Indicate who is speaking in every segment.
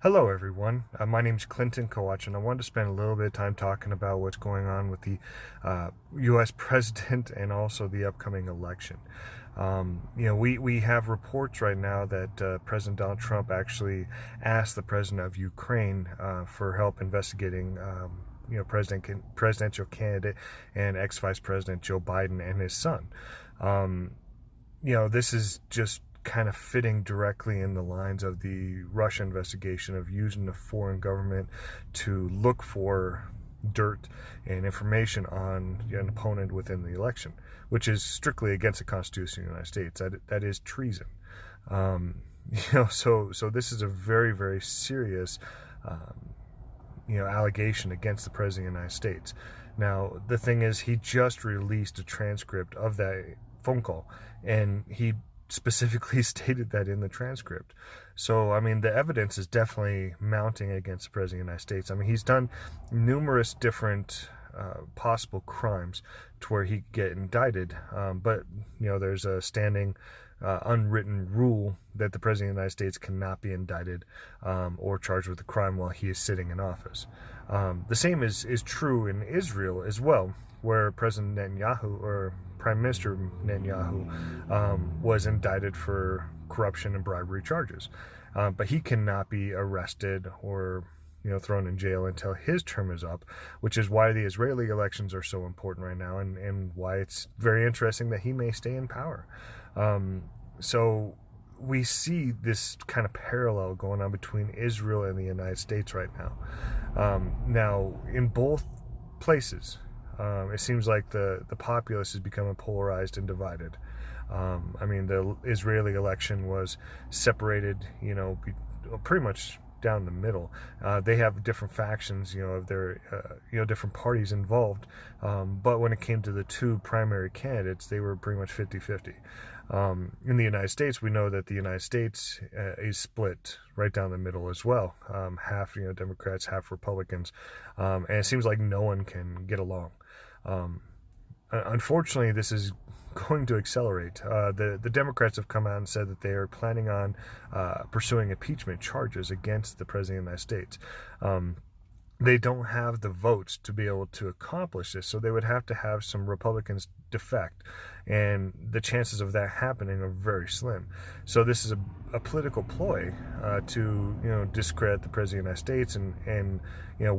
Speaker 1: Hello, everyone. My name is Clinton Kowach, and I wanted to spend a little bit of time talking about what's going on with the U.S. president and also the upcoming election. We have reports right now that President Donald Trump actually asked the president of Ukraine for help investigating presidential candidate and ex-vice president Joe Biden and his son. This is just kind of fitting directly in the lines of the Russia investigation of using the foreign government to look for dirt and information on an opponent within the election, which is strictly against the Constitution of the United States. That is treason. So this is a very, very serious, allegation against the President of the United States. Now, the thing is, he just released a transcript of that phone call, and he specifically stated that in the transcript. So, I mean, the evidence is definitely mounting against the President of the United States. I mean, he's done numerous different possible crimes to where he could get indicted. But there's a standing unwritten rule that the President of the United States cannot be indicted or charged with a crime while he is sitting in office. The same is true in Israel as well, where President Netanyahu, or Prime Minister Netanyahu, was indicted for corruption and bribery charges. But he cannot be arrested or thrown in jail until his term is up, which is why the Israeli elections are so important right now, and why it's very interesting that he may stay in power. So we see this kind of parallel going on between Israel and the United States right now. Now, in both places, it seems like the populace is becoming polarized and divided. The Israeli election was separated, pretty much down the middle. They have different factions, of their, different parties involved. But when it came to the two primary candidates, they were pretty much 50-50. In the United States, we know that the United States is split right down the middle as well. Half, Democrats, half Republicans. And it seems like no one can get along. Unfortunately, this is going to accelerate. The Democrats have come out and said that they are planning on pursuing impeachment charges against the President of the United States. They don't have the votes to be able to accomplish this, so they would have to have some Republicans defect, and the chances of that happening are very slim. So this is a political ploy to discredit the President of the United States and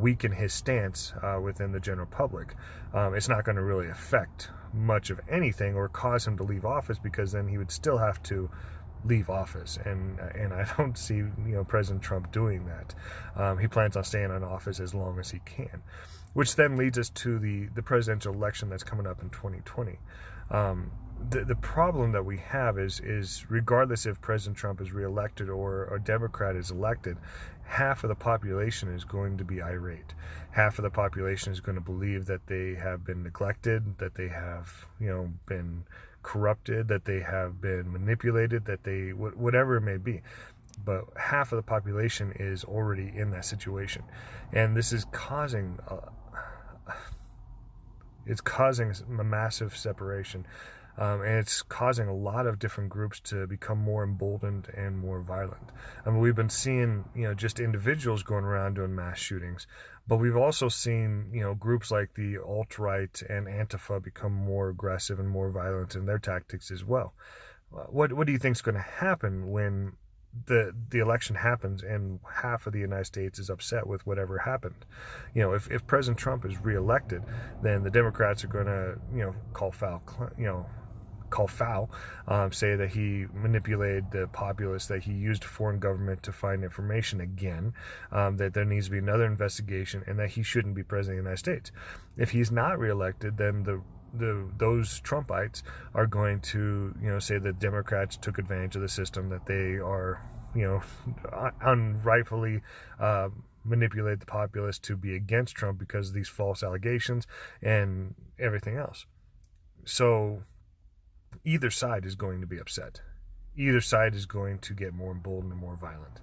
Speaker 1: weaken his stance within the general public. It's not going to really affect much of anything or cause him to leave office, because then he would still have to leave office, and I don't see President Trump doing that. He plans on staying in office as long as he can, which then leads us to the presidential election that's coming up in 2020. The problem that we have is regardless if President Trump is reelected or a Democrat is elected, half of the population is going to be irate. Half of the population is going to believe that they have been neglected, that they have been corrupted, that they have been manipulated, that they whatever it may be. But half of the population is already in that situation, and this is causing a massive separation, and it's causing a lot of different groups to become more emboldened and more violent. We've been seeing just individuals going around doing mass shootings, but we've also seen groups like the alt-right and Antifa become more aggressive and more violent in their tactics as well. What do you think is going to happen when the election happens and half of the United States is upset with whatever happened? If President Trump is reelected, then the Democrats are going to call foul, say that he manipulated the populace, that he used foreign government to find information again, that there needs to be another investigation, and that he shouldn't be president of the United States. If he's not reelected, then those Trumpites are going to say that Democrats took advantage of the system, that they are unrightfully manipulate the populace to be against Trump because of these false allegations and everything else. So either side is going to be upset. Either side is going to get more emboldened and more violent.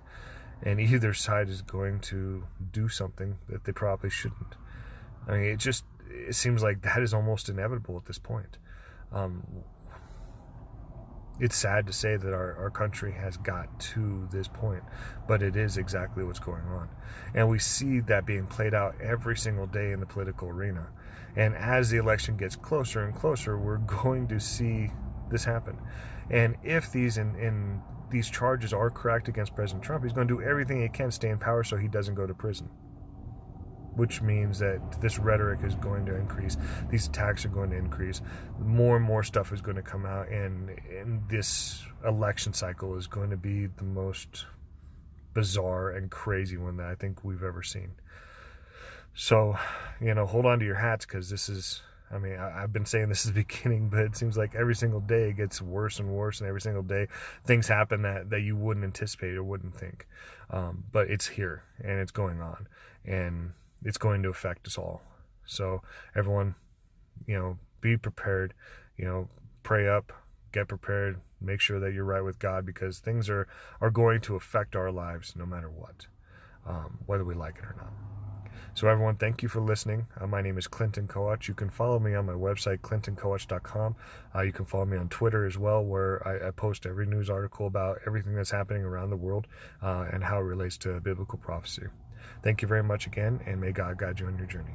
Speaker 1: And either side is going to do something that they probably shouldn't. It seems like that is almost inevitable at this point. It's sad to say that our country has got to this point, but it is exactly what's going on. And we see that being played out every single day in the political arena. And as the election gets closer and closer, we're going to see this happen. And if these charges are correct against President Trump, he's going to do everything he can to stay in power so he doesn't go to prison, which means that this rhetoric is going to increase. These attacks are going to increase. More and more stuff is going to come out, and this election cycle is going to be the most bizarre and crazy one that I think we've ever seen. So, hold on to your hats, because this is, I've been saying this at the beginning, but it seems like every single day it gets worse and worse, and every single day things happen that you wouldn't anticipate or wouldn't think. But it's here, and it's going on, and it's going to affect us all. So everyone, be prepared, pray up, get prepared, make sure that you're right with God, because things are going to affect our lives no matter what, whether we like it or not. So everyone, thank you for listening. My name is Clinton Coach. You can follow me on my website, clintoncoach.com. You can follow me on Twitter as well, where I post every news article about everything that's happening around the world and how it relates to biblical prophecy. Thank you very much again, and may God guide you on your journey.